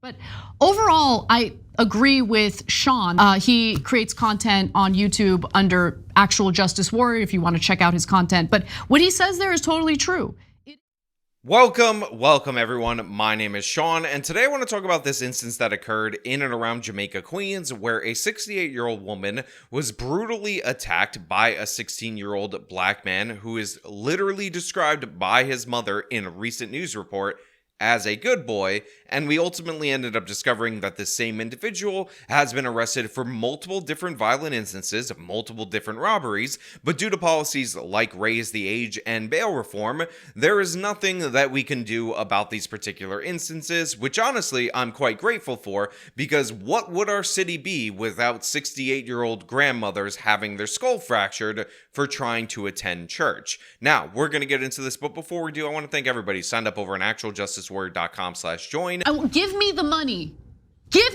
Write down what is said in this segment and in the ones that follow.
But overall, I agree with Sean. He creates content on YouTube under Actual Justice Warrior if you want to check out his content. But what he says there is totally true. Welcome everyone. My name is Sean, and today I want to talk about this instance that occurred in and around Jamaica, Queens, where a 68-year-old woman was brutally attacked by a 16-year-old black man who is literally described by his mother in a recent news report as a good boy, and we ultimately ended up discovering that this same individual has been arrested for multiple different violent instances, multiple different robberies, but due to policies like raise the age and bail reform, there is nothing that we can do about these particular instances, which honestly I'm quite grateful for, because what would our city be without 68-year-old grandmothers having their skull fractured for trying to attend church? Now, we're going to get into this, but before we do, I want to thank everybody who signed up over on actualjusticewarrior.com/join. Give me the money. Give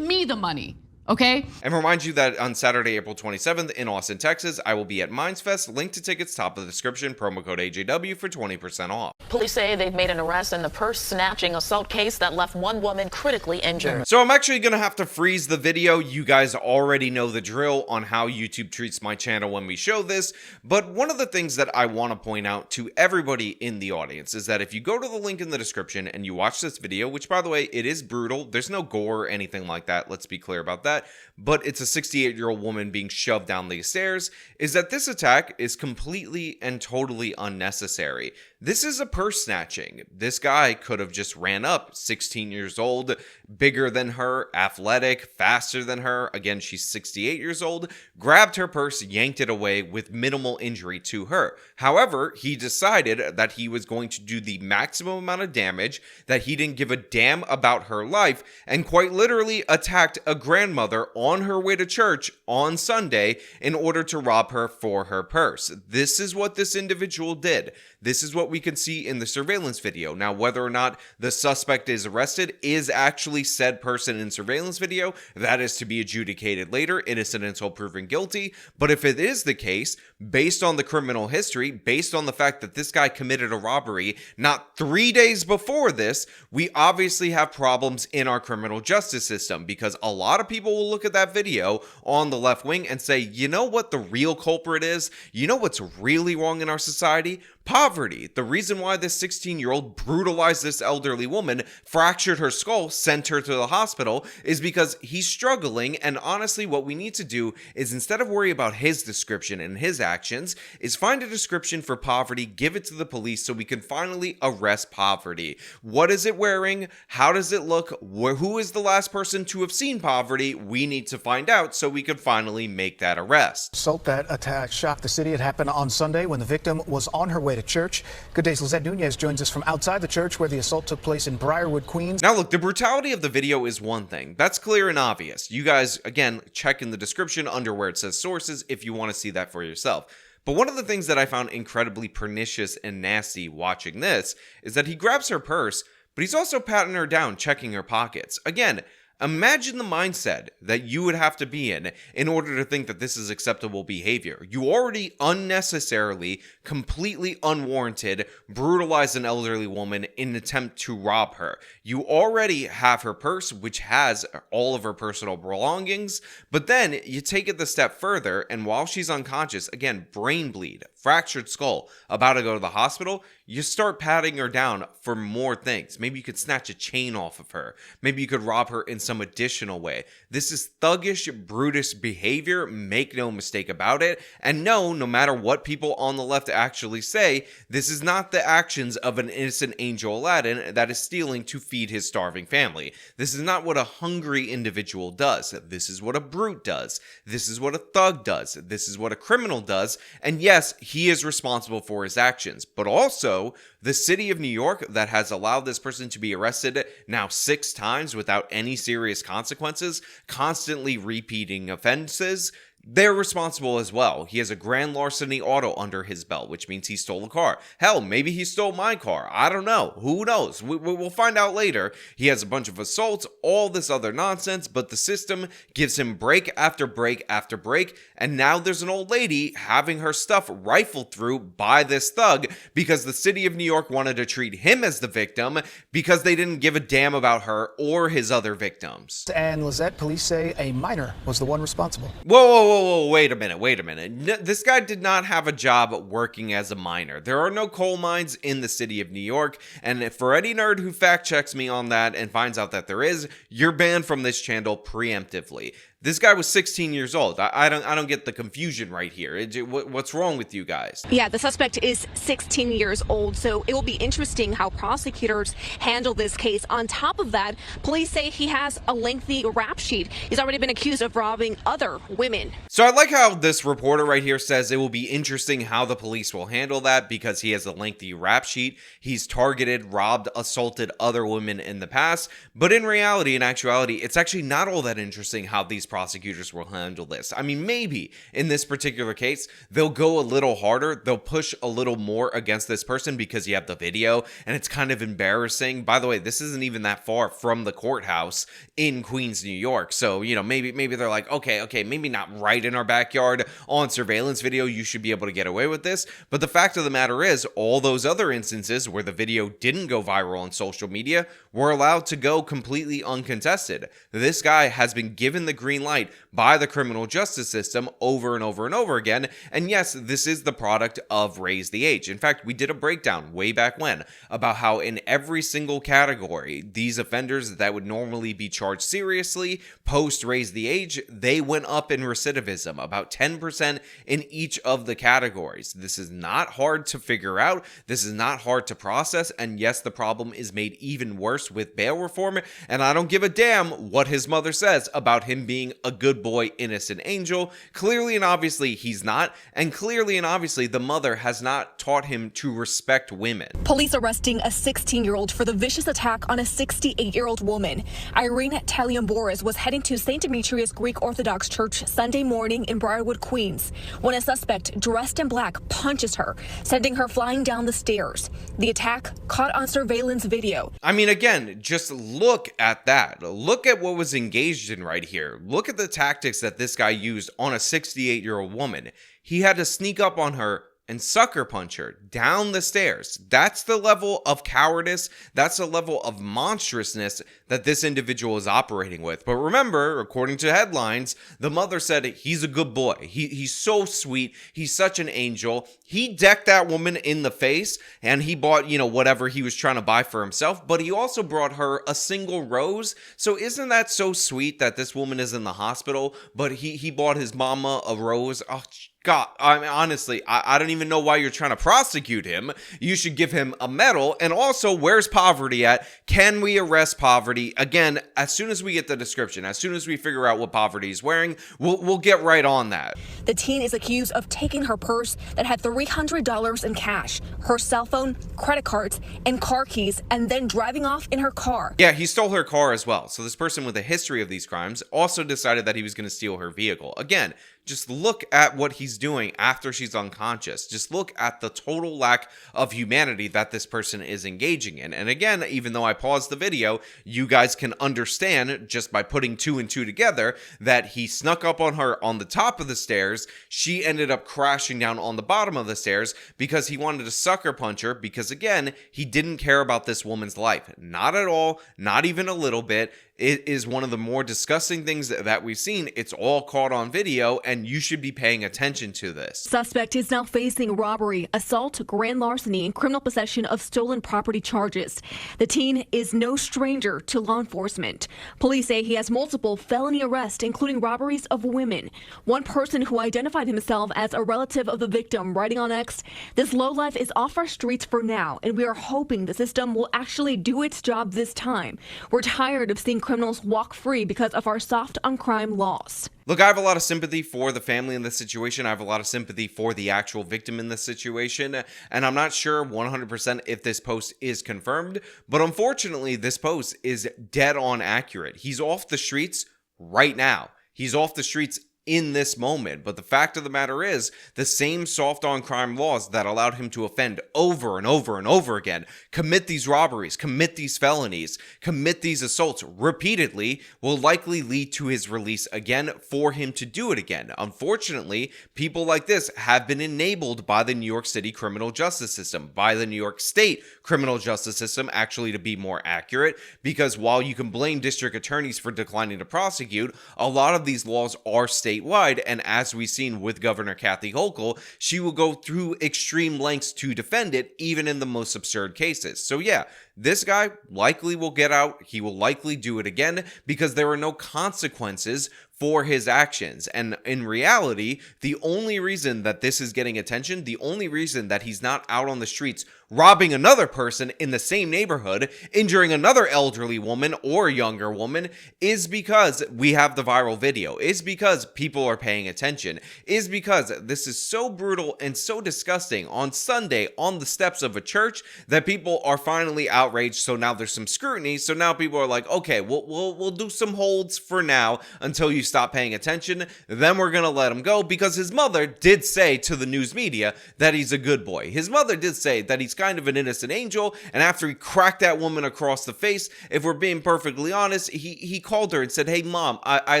me the money. Okay? And remind you that on Saturday, April 27th in Austin, Texas, I will be at Mindsfest. Link to tickets top of the description. Promo code AJW for 20% off. Police say they've made an arrest in the purse-snatching assault case that left one woman critically injured. So I'm actually going to have to freeze the video. You guys already know the drill on how YouTube treats my channel when we show this. But one of the things that I want to point out to everybody in the audience is that if you go to the link in the description and you watch this video, which by the way, it is brutal. There's no gore or anything like that. Let's be clear about that. But it's a 68-year-old woman being shoved down these stairs, is that this attack is completely and totally unnecessary. This is a purse snatching. This guy could have just ran up, 16 years old, bigger than her, athletic, faster than her. Again, she's 68 years old, grabbed her purse, yanked it away with minimal injury to her. However, he decided that he was going to do the maximum amount of damage, that he didn't give a damn about her life, and quite literally attacked a grandmother on her way to church on Sunday in order to rob her for her purse. This is what this individual did. This is what we can see in the surveillance video. Now, whether or not the suspect is arrested is actually said person in surveillance video. That is to be adjudicated later, innocent until proven guilty. But if it is the case, based on the criminal history, based on the fact that this guy committed a robbery not 3 days before this, we obviously have problems in our criminal justice system, because a lot of people will look at that video on the left wing and say, you know what the real culprit is? You know what's really wrong in our society? Poverty. The reason why this 16-year-old brutalized this elderly woman, fractured her skull, sent her to the hospital, is because he's struggling. And honestly, what we need to do is, instead of worry about his description and his actions, is find a description for poverty, give it to the police so we can finally arrest poverty. What is it wearing? How does it look? Who is the last person to have seen poverty? We need to find out so we can finally make that arrest. Assault that attack shocked the city. It happened on Sunday when the victim was on her way to church. Good day's Lizette Nunez joins us from outside the church where the assault took place in Briarwood, Queens. Now look, the brutality of the video is one thing. That's clear and obvious. You guys, again, check in the description under where it says sources if you want to see that for yourself. But one of the things that I found incredibly pernicious and nasty watching this is that he grabs her purse, but he's also patting her down, checking her pockets. Again, imagine the mindset that you would have to be in order to think that this is acceptable behavior. You already unnecessarily, completely unwarranted, brutalized an elderly in an attempt to rob her. You already have her purse, which has all of her personal belongings, but then you take it the step further, and while she's unconscious, again, brain bleed, fractured skull, about to go to the hospital, you start patting her down for more things. Maybe you could snatch a chain off of her. Maybe you could rob her in some additional way. This is thuggish, brutish behavior. Make no mistake about it. And no matter what people on the left actually say, this is not the actions of an innocent Angel Aladdin that is stealing to feed his starving family. This is not what a hungry individual does. This is what a brute does. This is what a thug does. This is what a criminal does. And yes, he is responsible for his actions, but also the city of New York that has allowed this person to be arrested now 6 times without any serious consequences, constantly repeating offenses, they're responsible as well. He has a grand larceny auto under his belt, which means he stole a car. Hell, maybe he stole my car. I don't know. Who knows? We'll find out later. He has a bunch of assaults, all this other nonsense, but the system gives him break after break after break, and now there's an old lady having her stuff rifled through by this thug because the city of New York wanted to treat him as the victim because they didn't give a damn about her or his other victims. And Lizette, police say a minor was the one responsible. Whoa, wait a minute. This guy did not have a job working as a minor. There are no coal mines in the city of New York, and for any nerd who fact checks me on that and finds out that there is, you're banned from this channel preemptively. This guy was 16 years old. I don't get the confusion right here. What's wrong with you guys? Yeah, the suspect is 16 years old, so it will be interesting how prosecutors handle this case. On top of that, police say he has a lengthy rap sheet. He's already been accused of robbing other women. So I like how this reporter right here says it will be interesting how the police will handle that because he has a lengthy rap sheet. He's targeted, robbed, assaulted other women in the past. But in reality, in actuality, it's actually not all that interesting how these prosecutors will handle this. I mean, maybe in this particular case, they'll go a little harder. They'll push a little more against this person because you have the video and it's kind of embarrassing. By the way, this isn't even that far from the courthouse in Queens, New York. So, you know, maybe they're like, okay, maybe not right in our backyard on surveillance video. You should be able to get away with this. But the fact of the matter is, all those other instances where the video didn't go viral on social media were allowed to go completely uncontested. This guy has been given the green light by the criminal justice system over and over and over again. And yes, this is the product of Raise the Age. In fact, we did a breakdown way back when about how in every single category, these offenders that would normally be charged seriously post Raise the Age, they went up in recidivism, about 10% in each of the categories. This is not hard to figure out. This is not hard to process. And yes, the problem is made even worse with bail reform. And I don't give a damn what his mother says about him being a good boy, innocent angel. Clearly and obviously he's not, and clearly and obviously the mother has not taught him to respect women. Police arresting a 16-year-old for the vicious attack on a 68-year-old woman. Irene Taliamboris was heading to St. Demetrius Greek Orthodox Church Sunday morning in Briarwood, Queens, when a suspect dressed in black punches her, sending her flying down the stairs. The attack caught on surveillance video. I mean, again, just look at that. Look at what was engaged in right here. Look at the tactics that this guy used on a 68-year-old woman. He had to sneak up on her and sucker punch her down the stairs. That's the level of cowardice. That's the level of monstrousness that this individual is operating with. But remember, according to headlines, the mother said he's a good boy. He's so sweet. He's such an angel. He decked that woman in the face and he bought, whatever he was trying to buy for himself, but he also brought her a single rose. So isn't that so sweet that this woman is in the hospital, but he bought his mama a rose? Oh, God, I mean, honestly, I don't even know why you're trying to prosecute him. You should give him a medal. And also, where's poverty at? Can we arrest poverty? Again, as soon as we get the description, as soon as we figure out what poverty is wearing, we'll get right on that. The teen is accused of taking her purse that had $300 in cash, her cell phone, credit cards, and car keys, and then driving off in her car. Yeah, he stole her car as well. So this person with a history of these crimes also decided that he was going to steal her vehicle. Again, just look at what he's doing after she's unconscious. Just look at the total lack of humanity that this person is engaging in. And again, even though I paused the video, you guys can understand just by putting two and two together that he snuck up on her on the top of the stairs. She ended up crashing down on the bottom of the stairs because he wanted to sucker punch her because, again, he didn't care about this woman's life. Not at all, not even a little bit. It is one of the more disgusting things that we've seen. It's all caught on video, and you should be paying attention to this. Suspect is now facing robbery, assault, grand larceny, and criminal possession of stolen property charges. The teen is no stranger to law enforcement. Police say he has multiple felony arrests, including robberies of women. One person who identified himself as a relative of the victim writing on X, "This lowlife is off our streets for now, and we are hoping the system will actually do its job this time. We're tired of seeing criminals walk free because of our soft on crime laws." Look, I have a lot of sympathy for the family in this situation. I have a lot of sympathy for the actual victim in this situation. And I'm not sure 100% if this post is confirmed. But unfortunately, this post is dead on accurate. He's off the streets right now. He's off the streets in this moment. But the fact of the matter is, the same soft on crime laws that allowed him to offend over and over and over again, commit these robberies, commit these felonies, commit these assaults repeatedly, will likely lead to his release again for him to do it again. Unfortunately, people like this have been enabled by the New York City criminal justice system, by the New York State criminal justice system, actually, to be more accurate, because while you can blame district attorneys for declining to prosecute, a lot of these laws are statewide, and as we've seen with Governor Kathy Hochul, she will go through extreme lengths to defend it, even in the most absurd cases. So yeah, this guy likely will get out. He will likely do it again because there are no consequences for his actions. And in reality, the only reason that this is getting attention, the only reason that he's not out on the streets robbing another person in the same neighborhood, injuring another elderly woman or younger woman, is because we have the viral video, is because people are paying attention, is because this is so brutal and so disgusting on Sunday on the steps of a church that people are finally outraged. So now there's some scrutiny. So now people are like, okay, we'll do some holds for now until you stop paying attention. Then we're gonna let him go, because his mother did say to the news media that he's a good boy. His mother did say that he's kind of an innocent angel, and after he cracked that woman across the face, if we're being perfectly honest, he called her and said, hey mom, I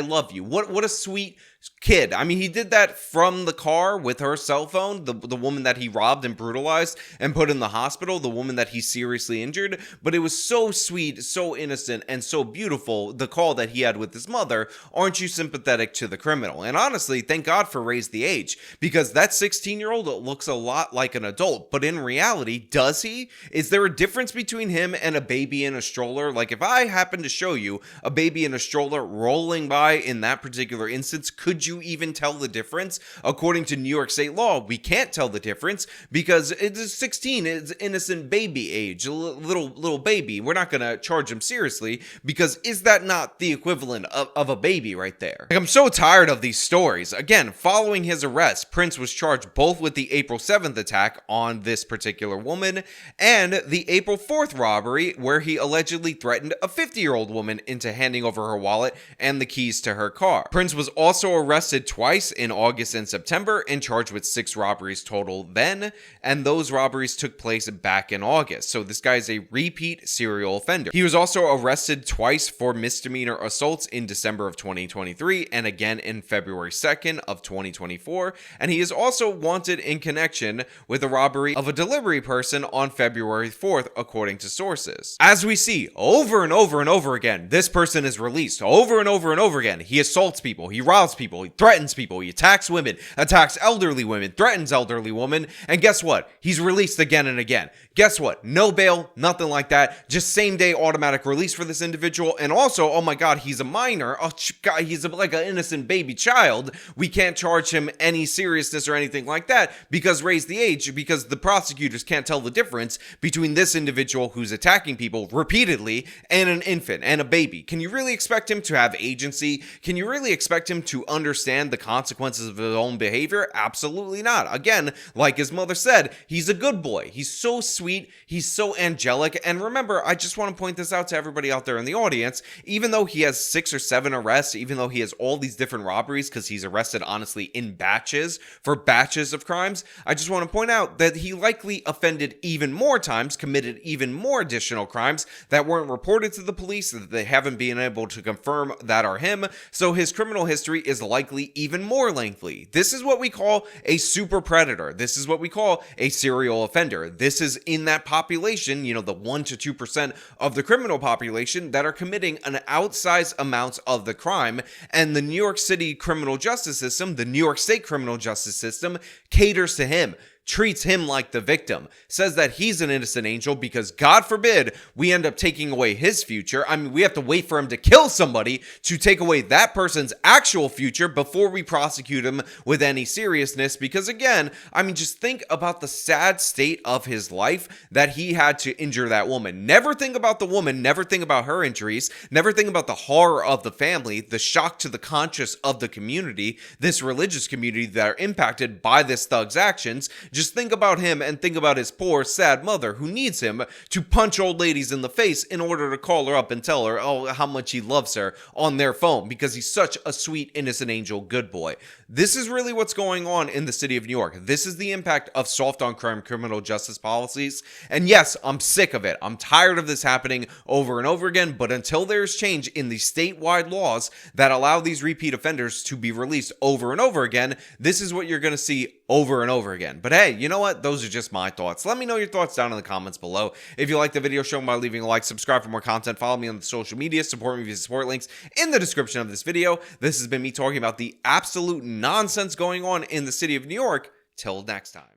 love you. What a sweet kid. I mean, he did that from the car with her cell phone, the woman that he robbed and brutalized and put in the hospital, the woman that he seriously injured. But it was so sweet, so innocent, and so beautiful, the call that he had with his mother. Aren't you sympathetic to the criminal? And honestly, thank God for Raise the Age, because that 16-year-old looks a lot like an adult. But in reality, does he? Is there a difference between him and a baby in a stroller? Like, if I happen to show you a baby in a stroller rolling by in that particular instance, could you even tell the difference? According to New York State law, we can't tell the difference because it's 16, it's innocent baby age, a little baby. We're not going to charge him seriously, because is that not the equivalent of a baby right there? Like, I'm so tired of these stories. Again, following his arrest, Prince was charged both with the April 7th attack on this particular woman and the April 4th robbery, where he allegedly threatened a 50-year-old woman into handing over her wallet and the keys to her car. Prince was also arrested twice in August and September and charged with 6 robberies total then, and those robberies took place back in August. So this guy is a repeat serial offender. He was also arrested twice for misdemeanor assaults in December of 2023 and again in February 2nd of 2024, and he is also wanted in connection with the robbery of a delivery person on February 4th, according to sources. As we see over and over and over again, this person is released over and over and over again. He assaults people, he robs people, he threatens people, he attacks women, attacks elderly women, threatens elderly women, and guess what? He's released again and again. Guess what? No bail, nothing like that. Just same day automatic release for this individual. And also, oh my God, he's a minor. Oh God, he's like an innocent baby child. We can't charge him any seriousness or anything like that because Raise the Age, because the prosecutors can't tell the difference between this individual who's attacking people repeatedly and an infant and a baby. Can you really expect him to have agency? Can you really expect him to understand the consequences of his own behavior? Absolutely not. Again, like his mother said, he's a good boy. He's so sweet. He's so angelic. And remember, I just want to point this out to everybody out there in the audience. Even though he has 6 or 7 arrests, even though he has all these different robberies, because he's arrested honestly in batches for batches of crimes, I just want to point out that he likely offended even more times, committed even more additional crimes that weren't reported to the police, that they haven't been able to confirm that are him. So his criminal history is likely even more lengthy. This is what we call a super predator. This is what we call a serial offender. This is in that population, the 1 to 2% of the criminal population that are committing an outsized amounts of the crime. And the New York City criminal justice system, the New York State criminal justice system, caters to him, treats him like the victim, says that he's an innocent angel because God forbid we end up taking away his future. I mean, we have to wait for him to kill somebody to take away that person's actual future before we prosecute him with any seriousness. Because again, I mean, just think about the sad state of his life that he had to injure that woman. Never think about the woman, never think about her injuries, never think about the horror of the family, the shock to the conscience of the community, this religious community that are impacted by this thug's actions. Just think about him and think about his poor, sad mother who needs him to punch old ladies in the face in order to call her up and tell her, oh, how much he loves her on their phone because he's such a sweet, innocent angel good boy. This is really what's going on in the city of New York. This is the impact of soft on crime criminal justice policies. And yes, I'm sick of it. I'm tired of this happening over and over again, but until there's change in the statewide laws that allow these repeat offenders to be released over and over again, this is what you're going to see over and over again. But hey, you know what? Those are just my thoughts. Let me know your thoughts down in the comments below. If you like the video, show them by leaving a like, subscribe for more content, follow me on the social media, support me via support links in the description of this video. This has been me talking about the absolute nonsense going on in the city of New York. Till next time.